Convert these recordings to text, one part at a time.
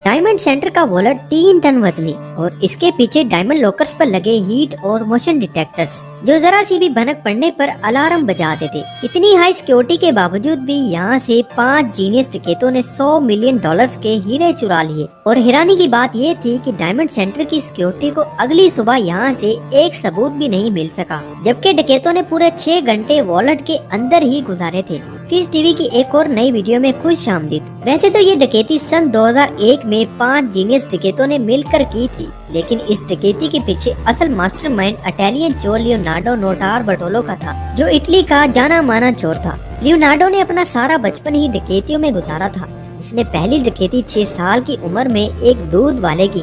Diamond centre का wallet 3 ton वजनी और इसके पीछे डायमंड लॉकर्स पर लगे हीट और मोशन डिटेक्टर्स जो जरा सी भी भनक पड़ने पर अलार्म बजाते थे। इतनी हाई सिक्योरिटी के बावजूद भी यहाँ से 5 जीनियस डकैतों ने $100 मिलियन के हीरे चुरा लिए। और हैरानी की बात ये थी कि डायमंड सेंटर की सिक्योरिटी को अगली सुबह यहाँ से एक सबूत भी नहीं मिल सका, जबकि डकैतों ने पूरे 6 घंटे वॉलेट के अंदर ही गुजारे थे। फिश टीवी की एक और नई वीडियो में खुश आमदीद। वैसे तो ये डकैती सन 2001 में 5 जीनियस डकैतों ने मिलकर की थी, लेकिन इस डकैती के पीछे असल मास्टरमाइंड इटालियन चोर लियोनार्डो नोटार बर्टोलो का था, जो इटली का जाना माना चोर था। लियोनार्डो ने अपना सारा बचपन ही डकैतियों में गुजारा था। इसने पहली डकैती 6 साल की उम्र में एक दूध वाले की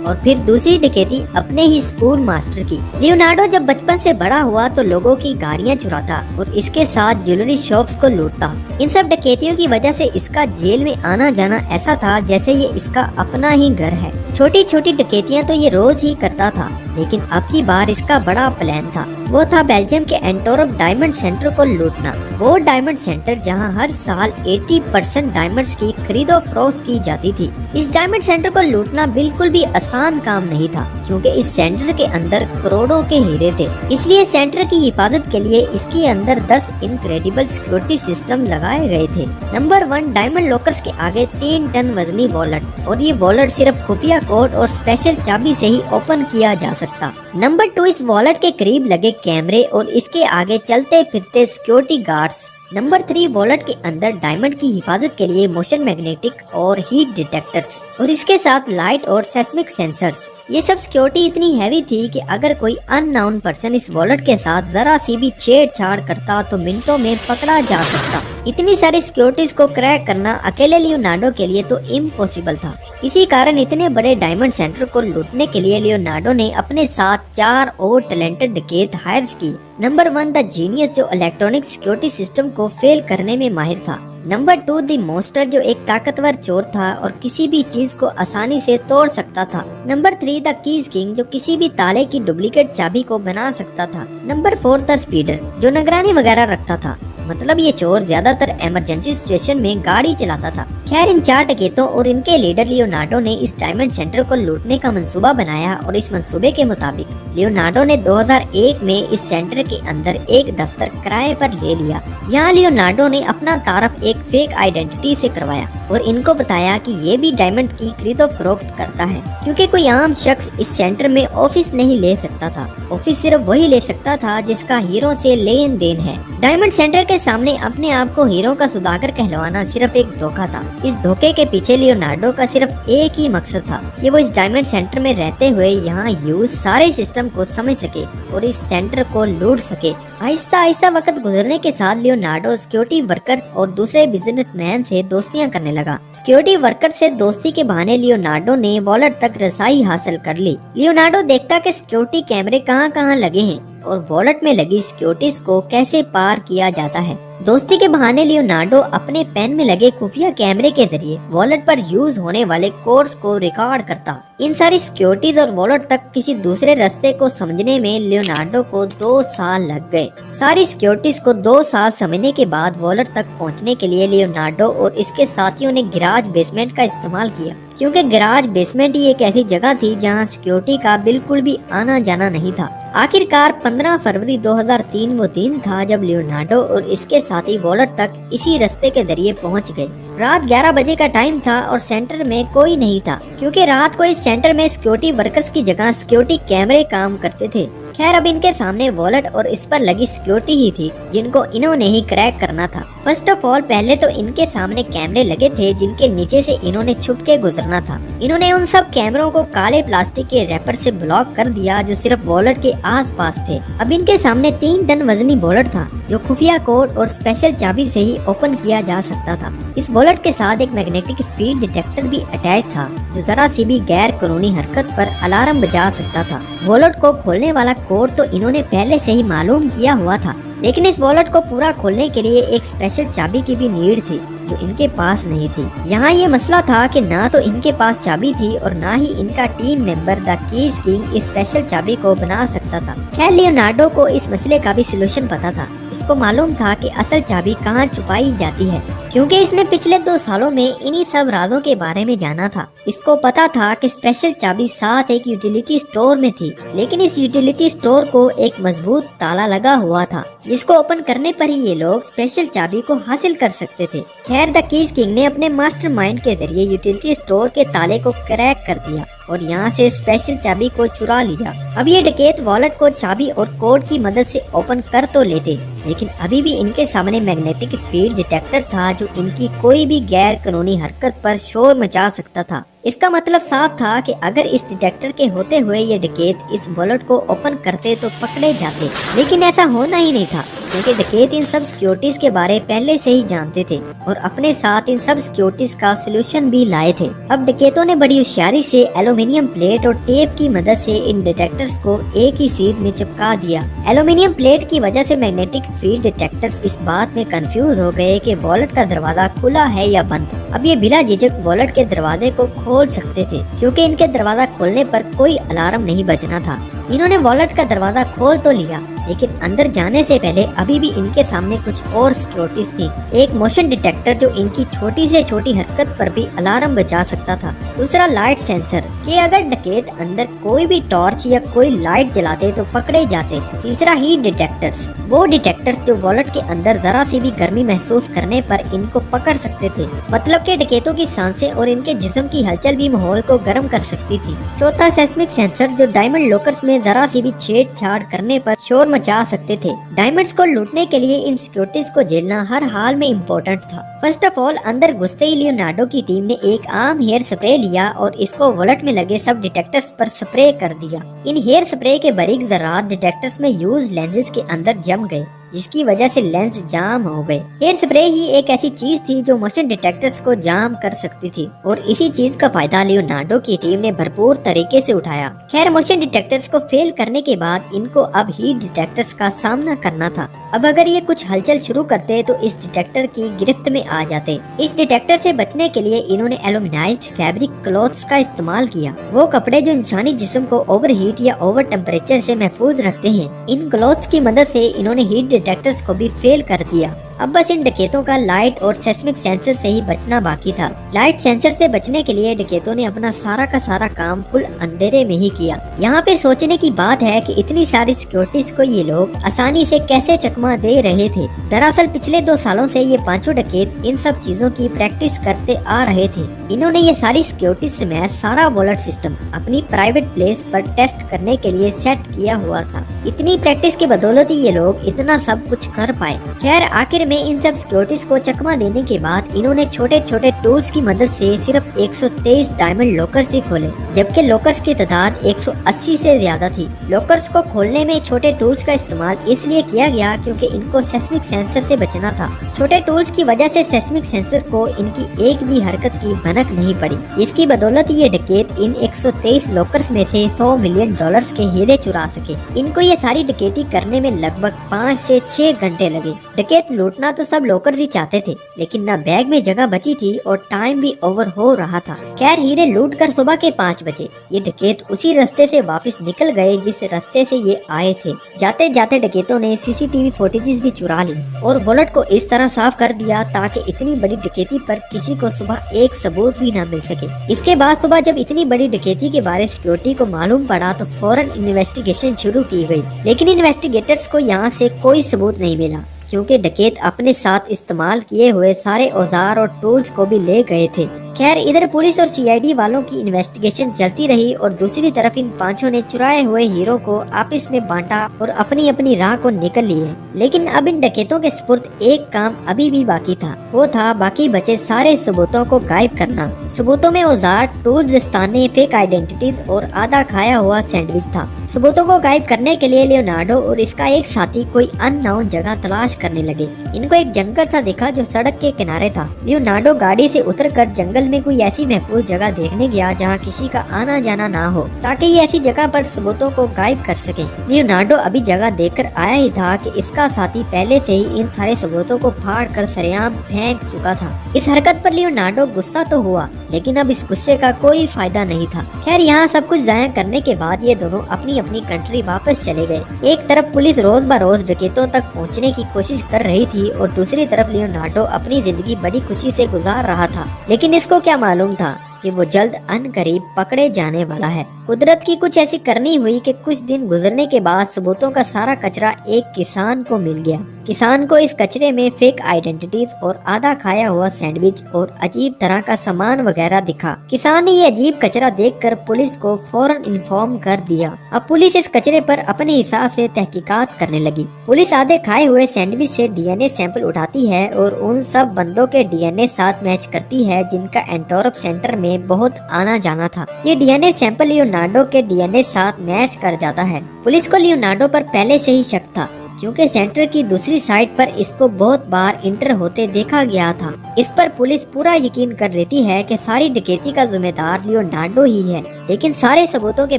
और फिर दूसरी डकैती अपने ही स्कूल मास्टर की। लियोनार्डो जब बचपन से बड़ा हुआ तो लोगों की गाड़ियां चुराता और इसके साथ ज्वेलरी शॉप्स को लूटता। इन सब डकैतियों की वजह से इसका जेल में आना जाना ऐसा था जैसे ये इसका अपना ही घर है। छोटी छोटी डकैतियां तो ये रोज ही करता था, लेकिन अब की बार इसका बड़ा प्लान था। वो था बेल्जियम के एंटवर्प डायमंड सेंटर को लूटना। वो डायमंड सेंटर जहां हर साल 80% डायमंड्स की खरीदो फरोख्त की जाती थी। इस डायमंड सेंटर को लूटना बिल्कुल भी आसान काम नहीं था, क्योंकि इस सेंटर के अंदर करोड़ों के हीरे थे। इसलिए सेंटर की हिफाजत के लिए इसके अंदर 10 इनक्रेडिबल सिक्योरिटी सिस्टम लगाए गए थे। नंबर 1, डायमंड लॉकर्स के आगे 3 टन वजनी वॉलेट, और ये वॉलेट सिर्फ खुफिया कोड और स्पेशल चाबी से ही ओपन किया जा सकता। नंबर 2, इस वॉलेट के करीब लगे कैमरे और इसके आगे चलते फिरते सिक्योरिटी गार्ड्स। नंबर 3, वॉलेट के अंदर डायमंड की हिफाजत के लिए मोशन मैग्नेटिक और हीट डिटेक्टर्स और इसके साथ लाइट और सेस्मिक सेंसर्स। ये सब सिक्योरिटी इतनी हैवी थी कि अगर कोई अननोन पर्सन इस वॉलेट के साथ जरा सी भी छेड़छाड़ करता तो मिनटों में पकड़ा जा सकता। इतनी सारी सिक्योरिटीज को क्रैक करना अकेले लियोनार्डो के लिए तो इम्पॉसिबल था। इसी कारण इतने बड़े डायमंड सेंटर को लूटने के लिए लियोनार्डो ने अपने साथ 4 और टैलेंटेड डकैत हायर की। नंबर 1, द जीनियस, जो इलेक्ट्रॉनिक सिक्योरिटी सिस्टम को फेल करने में माहिर था। नंबर 2, द मॉन्स्टर, जो एक ताकतवर चोर था और किसी भी चीज को आसानी से तोड़ सकता था। नंबर 3, द कीज किंग, जो किसी भी ताले की डुप्लीकेट चाबी को बना सकता था। नंबर 4, द स्पीडर, जो निगरानी वगैरह रखता था। मतलब ये चोर ज्यादातर इमरजेंसी सिचुएशन में गाड़ी चलाता था। खैर, इन 4 डकैतों और इनके लीडर लियोनार्डो ने इस डायमंड सेंटर को लूटने का मंसूबा बनाया और इस मंसूबे के मुताबिक लियोनार्डो ने 2001 में इस सेंटर के अंदर एक दफ्तर किराए पर ले लिया। यहाँ लियोनार्डो ने अपना तारफ एक फेक आइडेंटिटी से करवाया और इनको बताया कि ये भी डायमंड की खरीदो फरोख्त करता है, क्योंकि कोई आम शख्स इस सेंटर में ऑफिस नहीं ले सकता था। ऑफिस सिर्फ वही ले सकता था जिसका हीरो से लेन देन है। डायमंड सेंटर के सामने अपने आप को हीरो का सुदागर कहलवाना सिर्फ एक धोखा था। इस धोखे के पीछे लियोनार्डो का सिर्फ एक ही मकसद था कि वो इस डायमंड सेंटर में रहते हुए यहाँ यूज सारे सिस्टम को समझ सके और इस सेंटर को लूट सके। आहिस्ता आहिस्ता वक्त गुजरने के साथ लियोनार्डो सिक्योरिटी वर्कर्स और दूसरे बिजनेसमैन से दोस्तियां करने लगा। सिक्योरिटी वर्कर से दोस्ती के बहाने लियोनार्डो ने वॉलेट तक रसाई हासिल कर ली। लियोनार्डो देखता कि सिक्योरिटी कैमरे कहाँ कहाँ लगे हैं और वॉलेट में लगी सिक्योरिटीज को कैसे पार किया जाता है। दोस्ती के बहाने लियोनार्डो अपने पेन में लगे खुफिया कैमरे के जरिए वॉलेट पर यूज होने वाले कोड्स को रिकॉर्ड करता। इन सारी सिक्योरिटीज और वॉलेट तक किसी दूसरे रास्ते को समझने में लियोनार्डो को 2 साल लग गए। सारी सिक्योरिटीज को 2 साल समझने के बाद वॉलेट तक पहुंचने के लिए लियोनार्डो और इसके साथियों ने गैराज बेसमेंट का इस्तेमाल किया, क्योंकि गैराज बेसमेंट ही एक ऐसी जगह थी जहां सिक्योरिटी का बिल्कुल भी आना जाना नहीं था। आखिरकार 15 फरवरी 2003 वो दिन था जब लियोनार्डो और इसके साथी वॉलेट तक इसी रास्ते के जरिए पहुंच गए। रात 11 बजे का टाइम था और सेंटर में कोई नहीं था, क्योंकि रात को इस सेंटर में सिक्योरिटी वर्कर्स की जगह सिक्योरिटी कैमरे काम करते थे। खैर, अब इनके सामने वॉलेट और इस पर लगी सिक्योरिटी ही थी जिनको इन्होंने ही क्रैक करना था। फर्स्ट ऑफ ऑल, पहले तो इनके सामने कैमरे लगे थे जिनके नीचे से इन्होंने छुप के गुजरना था। इन्होंने उन सब कैमरों को काले प्लास्टिक के रैपर से ब्लॉक कर दिया जो सिर्फ वॉलेट के आसपास थे। अब इनके सामने 3 टन वजनी वॉलेट था जो खुफिया कोड और स्पेशल चाबी से ही ओपन किया जा सकता था। इस वॉलेट के साथ एक मैग्नेटिक फील्ड डिटेक्टर भी अटैच था जो जरा सी भी गैर कानूनी हरकत पर अलार्म बजा सकता था। वॉलेट को खोलने वाला कोड तो इन्होंने पहले से ही मालूम किया हुआ था, लेकिन इस वॉलेट को पूरा खोलने के लिए एक स्पेशल चाबी की भी नीड थी जो इनके पास नहीं थी। यहाँ ये मसला था कि ना तो इनके पास चाबी थी और ना ही इनका team member the keys king इस स्पेशल चाबी को बना सकता था। खैर, लियोनार्डो को इस मसले का भी सलूशन पता था। इसको मालूम था कि असल चाबी कहाँ छुपाई जाती है, क्योंकि इसने पिछले 2 सालों में इन्हीं सब राजों के बारे में जाना था। इसको पता था कि स्पेशल चाबी साथ एक यूटिलिटी स्टोर में थी, लेकिन इस यूटिलिटी स्टोर को एक मजबूत ताला लगा हुआ था, जिसको ओपन करने पर ही ये लोग स्पेशल चाबी को हासिल कर सकते थे। खैर, द कीज किंग ने अपने मास्टरमाइंड के जरिए यूटिलिटी स्टोर के ताले को क्रैक कर दिया और यहाँ से स्पेशल चाबी को चुरा लिया। अब ये डकैत वॉलेट को चाबी और कोड की मदद से ओपन कर तो लेते, लेकिन अभी भी इनके सामने मैग्नेटिक फील्ड डिटेक्टर था जो इनकी कोई भी गैर कानूनी हरकत पर शोर मचा सकता था। इसका मतलब साफ था कि अगर इस डिटेक्टर के होते हुए ये डकैत इस वॉलेट को ओपन करते तो पकड़े जाते, लेकिन ऐसा होना ही नहीं था, क्योंकि डकैत इन सब सिक्योरिटीज के बारे पहले से ही जानते थे और अपने साथ इन सब सिक्योरिटीज का सोल्यूशन भी लाए थे। अब डकैतों ने बड़ी होशियारी से एल्यूमिनियम प्लेट और टेप की मदद से इन डिटेक्टर्स को एक ही सीध में चिपका दिया। एल्यूमिनियम प्लेट की वजह से मैग्नेटिक फील्ड डिटेक्टर्स इस बात में कंफ्यूज हो गए कि वॉलेट का दरवाजा खुला है या बंद। अब ये बिना झिझक वॉलेट के दरवाजे को खोल सकते थे, क्योंकि इनके दरवाजा खोलने पर कोई अलार्म नहीं बजना था। इन्होंने वॉलेट का दरवाजा खोल तो लिया, लेकिन अंदर जाने से पहले अभी भी इनके सामने कुछ और सिक्योरिटीज थी। एक मोशन डिटेक्टर जो इनकी छोटी से छोटी हरकत पर भी अलार्म बजा सकता था। दूसरा लाइट सेंसर कि अगर डकैत अंदर कोई भी टॉर्च या कोई लाइट जलाते तो पकड़े जाते। तीसरा हीट डिटेक्टर्स, वो डिटेक्टर्स जो वॉलेट के अंदर जरा सी भी गर्मी महसूस करने पर इनको पकड़ सकते थे, मतलब के डकैतों की सांसें और इनके जिस्म की हलचल भी माहौल को गर्म कर सकती थी। चौथा सेस्मिक सेंसर जो डायमंड लॉकर्स में जरा सी भी छेड़छाड़ करने पर शोर मचा सकते थे। डायमंड्स को लूटने के लिए इन सिक्योरिटीज को झेलना हर हाल में इम्पोर्टेंट था। फर्स्ट ऑफ ऑल, अंदर घुसते ही लियोनार्डो की टीम ने एक आम हेयर स्प्रे लिया और इसको वॉलेट में लगे सब डिटेक्टर्स पर स्प्रे कर दिया। इन हेयर स्प्रे के बारीक जरात डिटेक्टर्स में यूज लेंसेज के अंदर जम गए, जिसकी वजह से लेंस जाम हो गए। हेयर स्प्रे ही एक ऐसी चीज थी जो मोशन डिटेक्टर्स को जाम कर सकती थी और इसी चीज का फायदा लियोनार्डो की टीम ने भरपूर तरीके से उठाया। खैर, मोशन डिटेक्टर्स को फेल करने के बाद इनको अब हीट डिटेक्टर्स का सामना करना था। अब अगर ये कुछ हलचल शुरू करते तो इस डिटेक्टर की गिरफ्त में आ जाते। इस डिटेक्टर से बचने के लिए इन्होंने एल्यूमिनाइज्ड फैब्रिक क्लॉथ्स का इस्तेमाल किया, वो कपड़े जो इंसानी जिस्म को ओवर हीट या ओवर टेम्परेचर से महफूज रखते हैं। इन क्लॉथ्स की मदद से इन्होंने हीट डिटेक्टर्स को भी फेल कर दिया। अब बस इन डकैतों का लाइट और सेस्मिक सेंसर से ही बचना बाकी था। लाइट सेंसर से बचने के लिए डकैतों ने अपना सारा का सारा काम फुल अंधेरे में ही किया। यहाँ पे सोचने की बात है कि इतनी सारी सिक्योरिटीज को ये लोग आसानी से कैसे चकमा दे रहे थे। दरअसल पिछले 2 सालों से ये पांचों डकैत इन सब चीजों की प्रैक्टिस करते आ रहे थे। इन्होंने ये सारी सिक्योरिटी समेत सारा वॉलेट सिस्टम अपनी प्राइवेट प्लेस पर टेस्ट करने के लिए सेट किया हुआ था। इतनी प्रैक्टिस की बदौलत ही ये लोग इतना सब कुछ कर पाए। खैर, आखिर में इन सब सिक्योरिटीज को चकमा देने के बाद इन्होंने छोटे छोटे टूल्स की मदद से सिर्फ 123 डायमंड लॉकर्स ही खोले, जबकि लॉकर्स की तादाद 180 से ज्यादा थी। लॉकर्स को खोलने में छोटे टूल्स का इस्तेमाल इसलिए किया गया क्योंकि इनको सेस्मिक सेंसर से बचना था। छोटे टूल्स की वजह से सेस्मिक सेंसर को इनकी एक भी हरकत की भनक नहीं पड़ी। इसकी बदौलत ये डकैत इन 123 लॉकर्स में से $100 मिलियन के हीरे चुरा सके। इनको ये सारी डकैती करने में लगभग 5 से 6 घंटे लगे। डकैत लूटना तो सब लॉकर्स ही चाहते थे, लेकिन ना बैग में जगह बची थी और टाइम भी ओवर हो रहा था। खैर, हीरे लूटकर सुबह के 5 बजे ये डकैत उसी रास्ते से वापस निकल गए जिस रास्ते से ये आए थे। जाते जाते डकैतों ने सीसीटीवी फुटेजेस भी चुरा ली और वॉलेट को इस तरह साफ कर दिया ताकि इतनी बड़ी डकैती पर किसी को सुबह एक सबूत भी न मिल सके। इसके बाद सुबह जब इतनी बड़ी डकैती के बारे सिक्योरिटी को मालूम पड़ा तो फौरन इन्वेस्टिगेशन शुरू की गई, लेकिन इन्वेस्टिगेटर्स को यहाँ से कोई सबूत नहीं मिला क्योंकि डकैत अपने साथ इस्तेमाल किए हुए सारे औजार और टूल्स को भी ले गए थे। खैर, इधर पुलिस और सीआईडी वालों की इन्वेस्टिगेशन चलती रही और दूसरी तरफ इन पांचों ने चुराए हुए हीरो को आपस में बांटा और अपनी अपनी राह को निकल लिए। लेकिन अब इन डकैतों के सुपुर्द एक काम अभी भी बाकी था, वो था बाकी बचे सारे सबूतों को गायब करना। सबूतों में औजार, टूल्स, दस्ताने, फेक आइडेंटिटीज और आधा खाया हुआ सैंडविच था। सबूतों को गायब करने के लिए लियोनार्डो और इसका एक साथी कोई अननोन जगह तलाश करने लगे। इनको एक जंगल सा दिखा जो सड़क के किनारे था। लियोनार्डो गाड़ी से उतरकर जंगल जंगल में कोई ऐसी महफूज जगह देखने गया जहाँ किसी का आना जाना ना हो, ताकि ये ऐसी जगह पर सबूतों को गायब कर सके। लियोनार्डो अभी जगह देखकर आया ही था कि इसका साथी पहले से ही इन सारे सबूतों को फाड़ कर सरेआम फेंक चुका था। इस हरकत पर लियोनार्डो गुस्सा तो हुआ, लेकिन अब इस गुस्से का कोई फायदा नहीं था। खैर, यहाँ सब कुछ जाया करने के बाद ये दोनों अपनी अपनी कंट्री वापस चले गए। एक तरफ पुलिस रोज बरोज डकैतों तक पहुँचने की कोशिश कर रही थी और दूसरी तरफ लियोनार्डो अपनी जिंदगी बड़ी खुशी से गुजार रहा था। लेकिन इसको क्या मालूम था कि वो जल्द अनकरीब पकड़े जाने वाला है। कुदरत की कुछ ऐसी करनी हुई कि कुछ दिन गुजरने के बाद सबूतों का सारा कचरा एक किसान को मिल गया। किसान को इस कचरे में फेक आइडेंटिटीज और आधा खाया हुआ सैंडविच और अजीब तरह का सामान वगैरह दिखा। किसान ने ये अजीब कचरा देखकर पुलिस को फौरन इन्फॉर्म कर दिया। अब पुलिस इस कचरे पर अपने हिसाब से तहकीकात करने लगी। पुलिस आधे खाए हुए सैंडविच से डीएनए सैंपल उठाती है और उन सब बंदों के डीएनए साथ मैच करती है जिनका एंटोरप सेंटर में बहुत आना जाना था। ये डीएनए सैंपल लियोनार्डो के डीएनए साथ मैच कर जाता है। पुलिस को लियोनार्डो पर पहले से ही शक था, क्योंकि सेंटर की दूसरी साइड पर इसको बहुत बार इंटर होते देखा गया था। इस पर पुलिस पूरा यकीन कर लेती है कि सारी डकैती का जिम्मेदार लियोनार्डो ही है। लेकिन सारे सबूतों के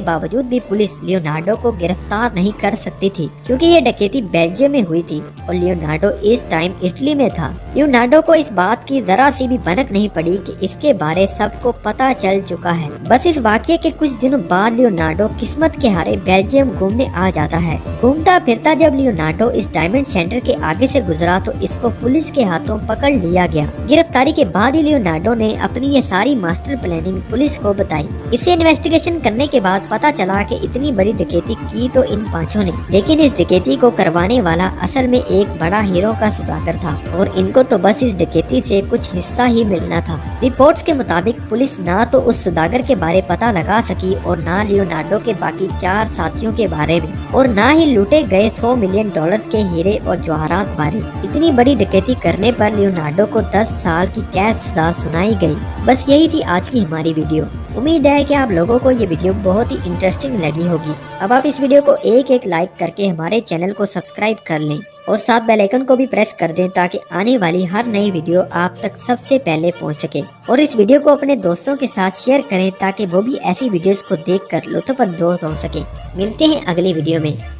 बावजूद भी पुलिस लियोनार्डो को गिरफ्तार नहीं कर सकती थी, क्योंकि ये डकैती बेल्जियम में हुई थी और लियोनार्डो इस टाइम इटली में था। लियोनार्डो को इस बात की जरा सी भी भनक नहीं पड़ी कि इसके बारे सबको पता चल चुका है। बस इस वाकये के कुछ दिनों बाद लियोनार्डो किस्मत के हारे बेल्जियम घूमने आ जाता है। घूमता फिरता जब लियोनार्डो इस डायमंड सेंटर के आगे से गुजरा तो इसको पुलिस के हाथों पकड़ लिया गया। गिरफ्तारी के बाद ही लियोनार्डो ने अपनी ये सारी मास्टर प्लानिंग पुलिस को बताई। इसे इन्वेस्टिगेशन करने के बाद पता चला कि इतनी बड़ी डकैती की तो इन पांचों ने, लेकिन इस डकैती को करवाने वाला असल में एक बड़ा हीरो का सौदागर था और इनको तो बस इस डकैती से कुछ हिस्सा ही मिलना था। रिपोर्ट्स के मुताबिक पुलिस ना तो उस सौदागर के बारे पता लगा सकी और ना लियोनार्डो के बाकी 4 साथियों के बारे में, और ना ही लूटे गए $100 मिलियन के हीरे और जवाहरात बारे। इतनी बड़ी डकैती करने पर लियोनार्डो को 10 साल की कैद सजा सुनाई गई। बस यही थी आज की हमारी वीडियो। उम्मीद है कि आप लोगों को ये वीडियो बहुत ही इंटरेस्टिंग लगी होगी। अब आप इस वीडियो को एक लाइक करके हमारे चैनल को सब्सक्राइब कर लें और साथ बेल आइकन को भी प्रेस कर दें ताकि आने वाली हर नई वीडियो आप तक सबसे पहले पहुंच सके। और इस वीडियो को अपने दोस्तों के साथ शेयर करें ताकि वो भी ऐसी वीडियोस को देखकर लुत्फ अंदोज हो सके। मिलते हैं अगली वीडियो में।